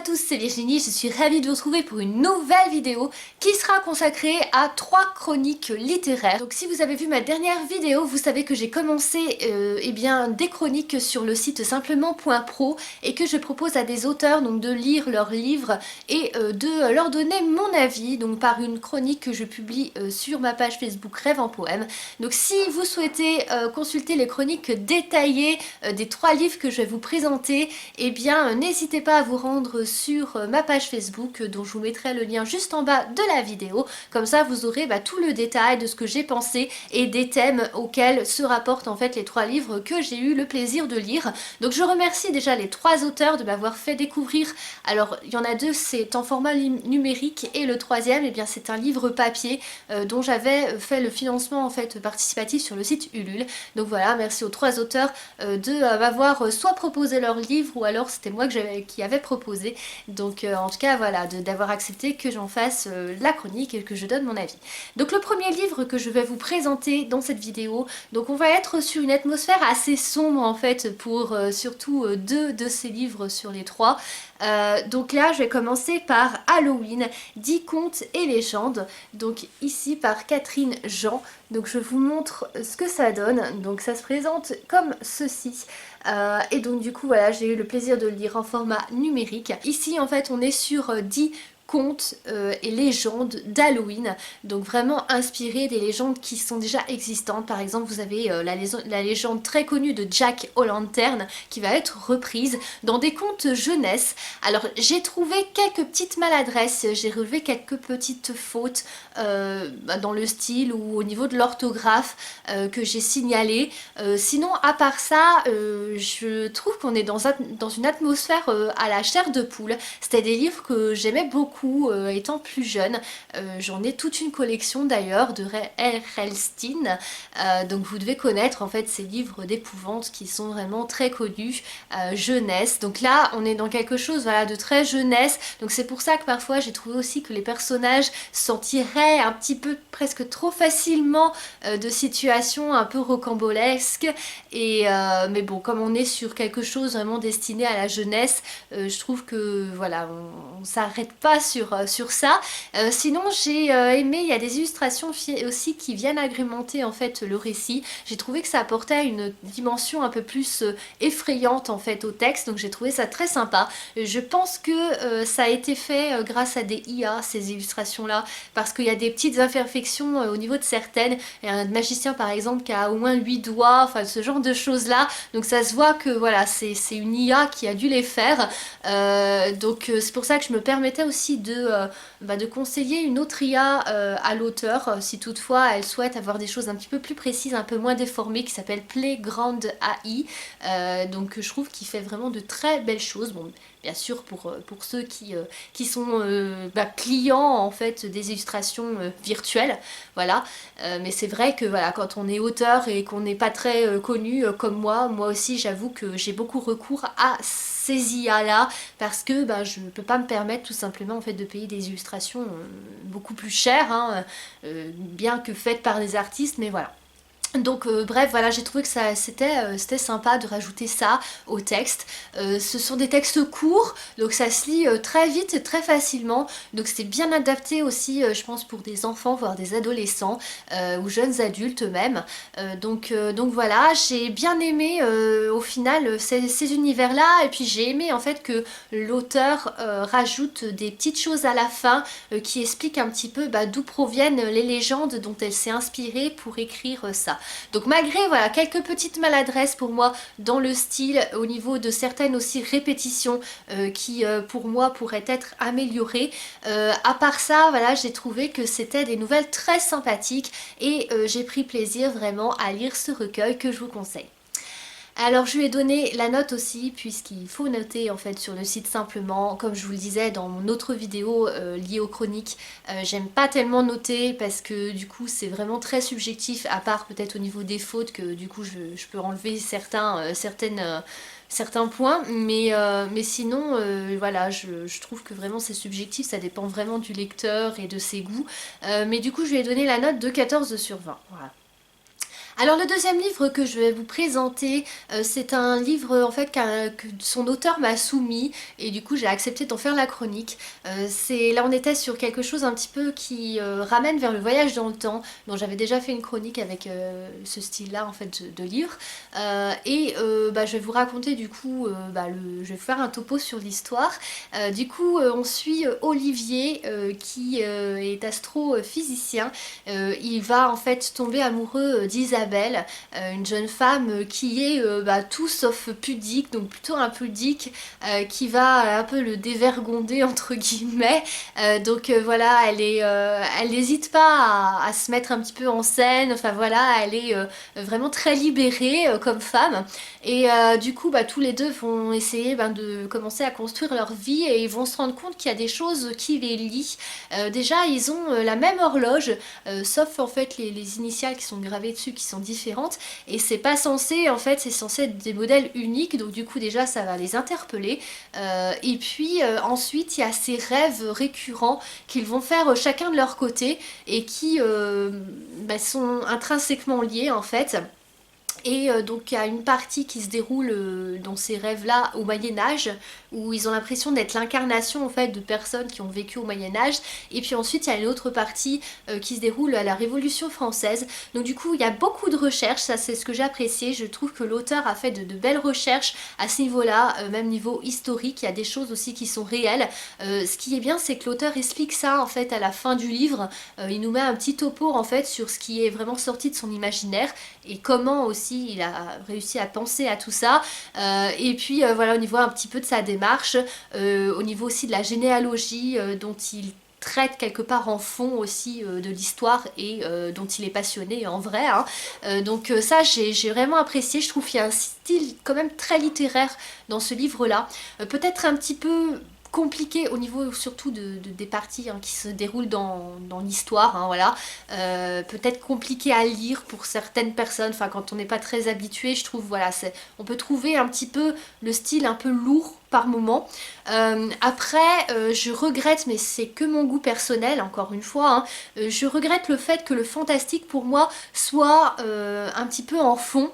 tous, c'est Virginie, je suis ravie de vous retrouver pour une nouvelle vidéo qui sera consacrée à 3 chroniques littéraires. Donc si vous avez vu ma dernière vidéo, vous savez que j'ai commencé des chroniques sur le site simplement.pro et que je propose à des auteurs donc de lire leurs livres et de leur donner mon avis donc par une chronique que je publie sur ma page Facebook Rêve en Poème. Donc si vous souhaitez consulter les chroniques détaillées des 3 livres que je vais vous présenter, eh bien n'hésitez pas à vous rendre sur ma page Facebook dont je vous mettrai le lien juste en bas de la vidéo. Comme ça vous aurez tout le détail de ce que j'ai pensé et des thèmes auxquels se rapportent en fait les 3 livres que j'ai eu le plaisir de lire. Donc je remercie déjà les 3 auteurs de m'avoir fait découvrir. Alors il y en a 2 c'est en format numérique et le 3e eh bien c'est un livre papier dont j'avais fait le financement en fait participatif sur le site Ulule. Donc voilà, merci aux 3 auteurs de m'avoir soit proposé leur livre ou alors c'était moi qui avait proposé. Donc en tout cas voilà, d'avoir accepté que j'en fasse la chronique et que je donne mon avis. Donc le premier livre que je vais vous présenter dans cette vidéo, donc on va être sur une atmosphère assez sombre en fait pour surtout 2 de ces livres sur les 3. Donc là je vais commencer par Halloween, 10 contes et légendes, donc ici par Catherine Jean. Donc je vous montre ce que ça donne, donc ça se présente comme ceci. Et donc du coup voilà, j'ai eu le plaisir de le lire en format numérique. Ici en fait on est sur 10 contes et légendes d'Halloween, donc vraiment inspiré des légendes qui sont déjà existantes. Par exemple vous avez la légende très connue de Jack O'Lantern qui va être reprise dans des contes jeunesse. Alors j'ai trouvé quelques petites maladresses, j'ai relevé quelques petites fautes dans le style ou au niveau de l'orthographe que j'ai signalé. Sinon à part ça je trouve qu'on est dans une atmosphère à la chair de poule. C'était des livres que j'aimais beaucoup étant plus jeune. J'en ai toute une collection d'ailleurs de R.L. Stine, donc vous devez connaître en fait ces livres d'épouvante qui sont vraiment très connus, jeunesse. Donc là on est dans quelque chose voilà, de très jeunesse, donc c'est pour ça que parfois j'ai trouvé aussi que les personnages s'en tiraient un petit peu presque trop facilement de situations un peu rocambolesques et mais bon, comme on est sur quelque chose vraiment destiné à la jeunesse, je trouve que voilà, on s'arrête pas sur ça. Sinon j'ai aimé, il y a des illustrations aussi qui viennent agrémenter en fait le récit. J'ai trouvé que ça apportait une dimension un peu plus effrayante en fait au texte, donc j'ai trouvé ça très sympa. Je pense que ça a été fait grâce à des IA ces illustrations là, parce qu'il y a des petites imperfections au niveau de certaines. Il y a un magicien par exemple qui a au moins 8 doigts, enfin ce genre de choses là, donc ça se voit que voilà c'est une IA qui a dû les faire. Donc c'est pour ça que je me permettais aussi de conseiller une autre IA à l'auteur si toutefois elle souhaite avoir des choses un petit peu plus précises, un peu moins déformées, qui s'appelle Playground AI. Donc je trouve qu'il fait vraiment de très belles choses. Bon, bien sûr pour ceux qui sont clients en fait des illustrations virtuelles, voilà. Mais c'est vrai que voilà, quand on est auteur et qu'on n'est pas très connu comme moi aussi j'avoue que j'ai beaucoup recours à ces IA là parce que je ne peux pas me permettre tout simplement en fait de payer des illustrations beaucoup plus chères, hein, bien que faites par des artistes, mais voilà. Donc bref voilà, j'ai trouvé que c'était sympa de rajouter ça au texte. Ce sont des textes courts, donc ça se lit très vite et très facilement, donc c'est bien adapté aussi je pense pour des enfants voire des adolescents ou jeunes adultes même. Donc voilà, j'ai bien aimé au final ces univers là, et puis j'ai aimé en fait que l'auteur rajoute des petites choses à la fin qui expliquent un petit peu d'où proviennent les légendes dont elle s'est inspirée pour écrire ça. Donc malgré voilà quelques petites maladresses pour moi dans le style, au niveau de certaines aussi répétitions qui pour moi pourraient être améliorées, à part ça voilà, j'ai trouvé que c'était des nouvelles très sympathiques et j'ai pris plaisir vraiment à lire ce recueil que je vous conseille. Alors je lui ai donné la note aussi, puisqu'il faut noter en fait sur le site simplement, comme je vous le disais dans mon autre vidéo liée aux chroniques, j'aime pas tellement noter parce que du coup c'est vraiment très subjectif, à part peut-être au niveau des fautes que du coup je peux enlever certains points, mais sinon voilà, je trouve que vraiment c'est subjectif, ça dépend vraiment du lecteur et de ses goûts, mais du coup je lui ai donné la note de 14 sur 20, voilà. Alors le deuxième livre que je vais vous présenter, c'est un livre en fait que son auteur m'a soumis et du coup j'ai accepté d'en faire la chronique. Là on était sur quelque chose un petit peu qui ramène vers le voyage dans le temps, dont j'avais déjà fait une chronique avec ce style-là en fait de livre. Je vais vous raconter du coup, je vais faire un topo sur l'histoire. On suit Olivier qui est astrophysicien. Il va en fait tomber amoureux d'Isabelle, une jeune femme qui est tout sauf pudique, donc plutôt impudique, qui va un peu le dévergonder entre guillemets. Voilà, elle n'hésite pas à se mettre un petit peu en scène. Enfin voilà, elle est vraiment très libérée comme femme. Tous les deux vont essayer de commencer à construire leur vie et ils vont se rendre compte qu'il y a des choses qui les lient. Déjà, ils ont la même horloge, sauf en fait les initiales qui sont gravées dessus qui sont différentes et c'est pas censé, en fait c'est censé être des modèles uniques, donc du coup déjà ça va les interpeller. Ensuite il y a ces rêves récurrents qu'ils vont faire chacun de leur côté et qui sont intrinsèquement liés en fait. Donc il y a une partie qui se déroule dans ces rêves-là au Moyen-Âge, où ils ont l'impression d'être l'incarnation en fait de personnes qui ont vécu au Moyen-Âge. Et puis ensuite il y a une autre partie qui se déroule à la Révolution française. Donc du coup il y a beaucoup de recherches, ça c'est ce que j'ai apprécié. Je trouve que l'auteur a fait de belles recherches à ce niveau-là, même niveau historique. Il y a des choses aussi qui sont réelles. Ce qui est bien, c'est que l'auteur explique ça en fait à la fin du livre. Il nous met un petit topo en fait sur ce qui est vraiment sorti de son imaginaire et comment aussi il a réussi à penser à tout ça. Voilà, au niveau un petit peu de sa démarche, au niveau aussi de la généalogie dont il traite quelque part en fond aussi de l'histoire et dont il est passionné en vrai. Hein. Ça j'ai vraiment apprécié, je trouve qu'il y a un style quand même très littéraire dans ce livre-là. Peut-être un petit peu compliqué au niveau surtout des parties qui se déroulent dans l'histoire, hein, voilà. Peut-être compliqué à lire pour certaines personnes, enfin quand on n'est pas très habitué, je trouve, voilà, on peut trouver un petit peu le style un peu lourd par moment. Je regrette, mais c'est que mon goût personnel, encore une fois, hein, je regrette le fait que le fantastique pour moi soit un petit peu en fond.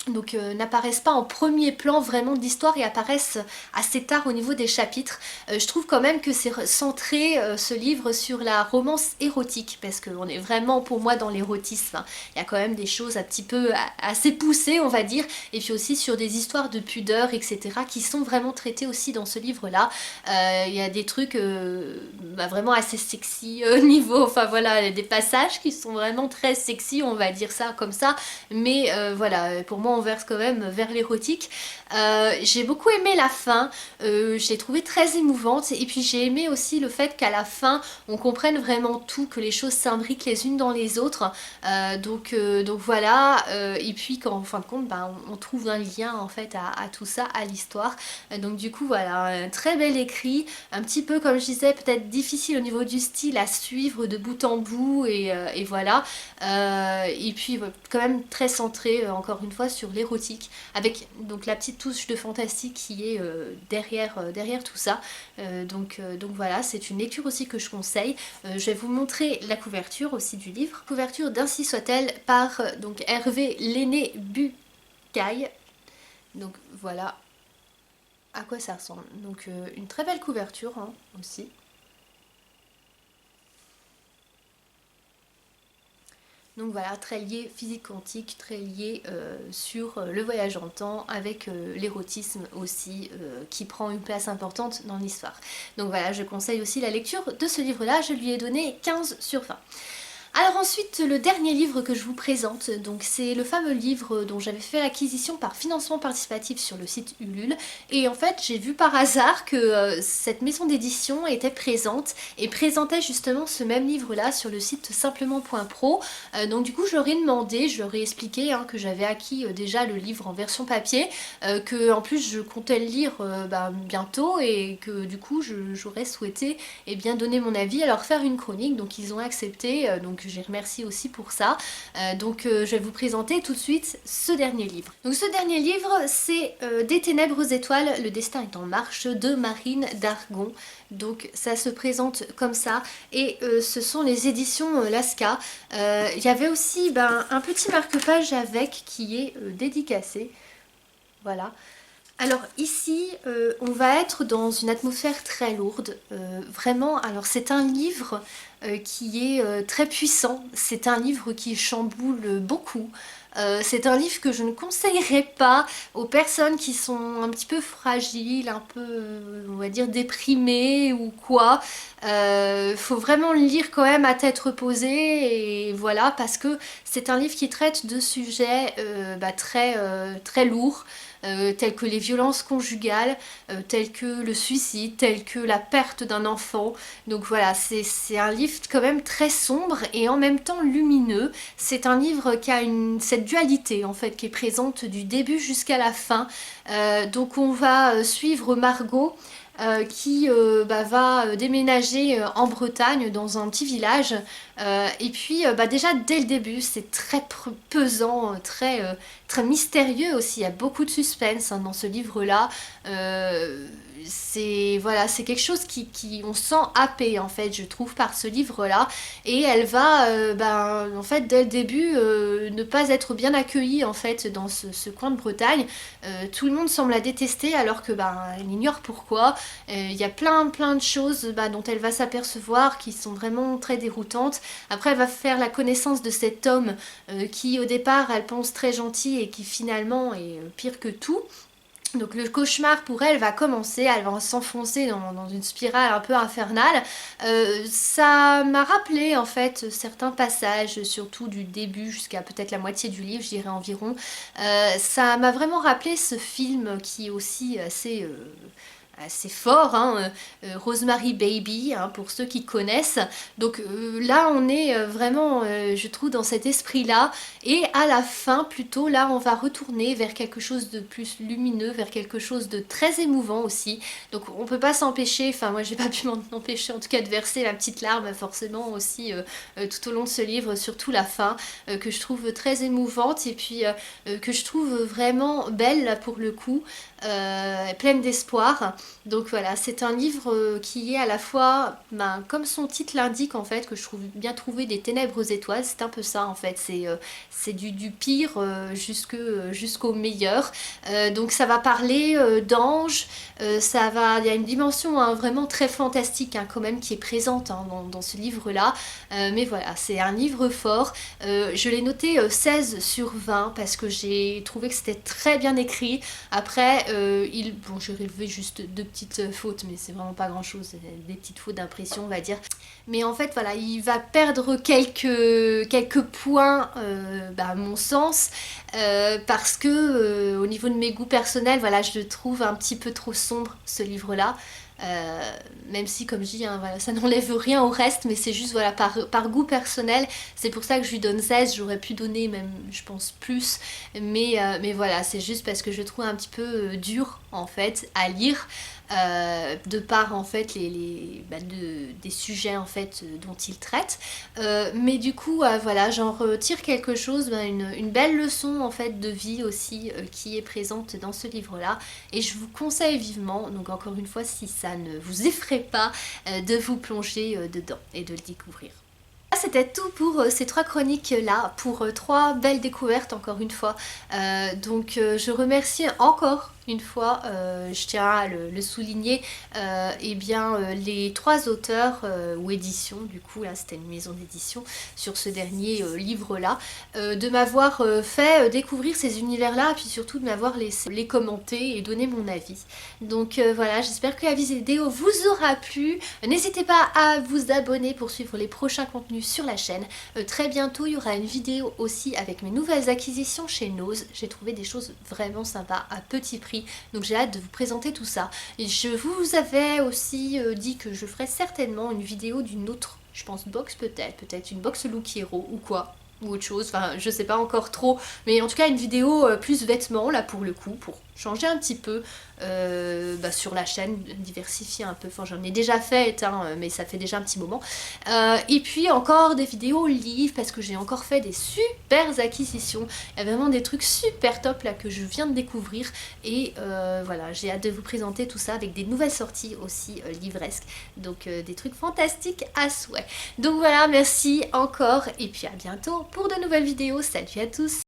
Donc n'apparaissent pas en premier plan vraiment de l'histoire et apparaissent assez tard au niveau des chapitres. Je trouve quand même que c'est centré ce livre sur la romance érotique parce qu'on est vraiment pour moi dans l'érotisme. Hein. Il y a quand même des choses un petit peu assez poussées on va dire et puis aussi sur des histoires de pudeur etc. qui sont vraiment traitées aussi dans ce livre là. Il y a des trucs vraiment assez sexy niveau, enfin voilà, des passages qui sont vraiment très sexy on va dire ça comme ça mais voilà pour moi on verse quand même vers l'érotique. J'ai beaucoup aimé la fin, je l'ai trouvée très émouvante et puis j'ai aimé aussi le fait qu'à la fin on comprenne vraiment tout, que les choses s'imbriquent les unes dans les autres. Voilà, et puis qu'en fin de compte on trouve un lien en fait à tout ça, à l'histoire. Donc du coup voilà, un très bel écrit, un petit peu comme je disais peut-être difficile au niveau du style à suivre de bout en bout et voilà. Et puis quand même très centré encore une fois sur l'érotique avec donc la petite touche de fantastique qui est derrière tout ça. Voilà, c'est une lecture aussi que je conseille. Je vais vous montrer la couverture aussi du livre. Couverture d'Ainsi soit-elle par donc Hervé Lenné Bucaille. Donc voilà à quoi ça ressemble. Donc une très belle couverture hein, aussi. Donc voilà, très lié physique quantique, très lié sur le voyage en temps avec l'érotisme aussi qui prend une place importante dans l'histoire. Donc voilà, je conseille aussi la lecture de ce livre-là, je lui ai donné 15 sur 20. Alors ensuite, le dernier livre que je vous présente, donc c'est le fameux livre dont j'avais fait l'acquisition par financement participatif sur le site Ulule. Et en fait, j'ai vu par hasard que cette maison d'édition était présente et présentait justement ce même livre-là sur le site simplement.pro. Donc du coup, je leur ai demandé, je leur ai expliqué que j'avais acquis déjà le livre en version papier, que en plus je comptais le lire bientôt et que du coup, j'aurais souhaité donner mon avis, alors faire une chronique. Donc ils ont accepté, donc donc je les remercie aussi pour ça. Donc je vais vous présenter tout de suite ce dernier livre. Donc ce dernier livre c'est Des ténèbres aux étoiles, le destin est en marche de Marine Dargon. Donc ça se présente comme ça et ce sont les éditions Lasca. Il y avait aussi un petit marque-page avec qui est dédicacé. Voilà. Alors ici, on va être dans une atmosphère très lourde, vraiment. Alors c'est un livre qui est très puissant, c'est un livre qui chamboule beaucoup. C'est un livre que je ne conseillerais pas aux personnes qui sont un petit peu fragiles, un peu, on va dire, déprimées ou quoi. Faut vraiment le lire quand même à tête reposée, et voilà, parce que c'est un livre qui traite de sujets très lourds. Tels que les violences conjugales, tels que le suicide, tels que la perte d'un enfant. Donc voilà, c'est un livre quand même très sombre et en même temps lumineux. C'est un livre qui a cette dualité en fait qui est présente du début jusqu'à la fin. Donc on va suivre Margot qui va déménager en Bretagne dans un petit village et puis déjà dès le début c'est très pesant, très mystérieux aussi, il y a beaucoup de suspense dans ce livre là. C'est quelque chose qui on sent happé en fait je trouve par ce livre là, et elle va en fait dès le début ne pas être bien accueillie en fait dans ce coin de Bretagne. Tout le monde semble la détester alors que elle ignore pourquoi. Il y a plein de choses dont elle va s'apercevoir qui sont vraiment très déroutantes. Après elle va faire la connaissance de cet homme qui au départ elle pense très gentil et qui finalement est pire que tout. Donc le cauchemar pour elle va commencer, elle va s'enfoncer dans une spirale un peu infernale. Ça m'a rappelé en fait certains passages, surtout du début jusqu'à peut-être la moitié du livre, je dirais environ. Ça m'a vraiment rappelé ce film qui est aussi assez fort, Rosemary Baby, pour ceux qui connaissent. Donc là on est vraiment, je trouve, dans cet esprit-là. Et à la fin, plutôt, là on va retourner vers quelque chose de plus lumineux, vers quelque chose de très émouvant aussi. Donc on peut pas s'empêcher, enfin moi j'ai pas pu m'empêcher en tout cas de verser la petite larme forcément aussi tout au long de ce livre, surtout la fin, que je trouve très émouvante et puis que je trouve vraiment belle là, pour le coup. Pleine d'espoir. Donc voilà, c'est un livre qui est à la fois, comme son titre l'indique en fait, que je trouve bien trouvé, des ténèbres aux étoiles, c'est un peu ça en fait, c'est du pire jusqu'au meilleur. Donc ça va parler d'anges, il y a une dimension vraiment très fantastique quand même qui est présente dans ce livre là. Mais voilà, c'est un livre fort. Je l'ai noté 16 sur 20 parce que j'ai trouvé que c'était très bien écrit. Après j'ai relevé juste deux petites fautes, mais c'est vraiment pas grand chose, des petites fautes d'impression on va dire. Mais en fait voilà, il va perdre quelques points à mon sens, parce que au niveau de mes goûts personnels, voilà, je le trouve un petit peu trop sombre ce livre là. Même si comme je dis voilà, ça n'enlève rien au reste, mais c'est juste voilà, par goût personnel, c'est pour ça que je lui donne 16. J'aurais pu donner même je pense plus, mais voilà, c'est juste parce que je le trouve un petit peu dur en fait à lire, de par en fait des sujets en fait dont il traite, mais du coup voilà, j'en retire quelque chose, une belle leçon en fait de vie aussi qui est présente dans ce livre là, et je vous conseille vivement, donc encore une fois si ça ne vous effraie pas, de vous plonger dedans et de le découvrir. C'était tout pour ces 3 chroniques là, pour 3 belles découvertes encore une fois. Donc je remercie encore une fois, je tiens à le souligner, les 3 auteurs ou éditions, du coup là c'était une maison d'édition sur ce dernier livre là, de m'avoir fait découvrir ces univers là, et puis surtout de m'avoir laissé les commenter et donner mon avis. Donc voilà, j'espère que la vidéo vous aura plu. N'hésitez pas à vous abonner pour suivre les prochains contenus sur la chaîne. Très bientôt il y aura une vidéo aussi avec mes nouvelles acquisitions chez Nose. J'ai trouvé des choses vraiment sympas à petit prix, donc j'ai hâte de vous présenter tout ça. Et je vous avais aussi dit que je ferais certainement une vidéo d'une autre, je pense, box peut-être une box Look Hero ou quoi. ou autre chose, enfin je sais pas encore trop, mais en tout cas une vidéo plus vêtements là pour le coup, pour changer un petit peu sur la chaîne, diversifier un peu, enfin j'en ai déjà fait hein, mais ça fait déjà un petit moment. Et puis encore des vidéos livres parce que j'ai encore fait des super acquisitions, il y a vraiment des trucs super top là que je viens de découvrir et voilà, j'ai hâte de vous présenter tout ça avec des nouvelles sorties aussi livresques, donc des trucs fantastiques à souhait. Donc voilà, merci encore et puis à bientôt pour de nouvelles vidéos. Salut à tous!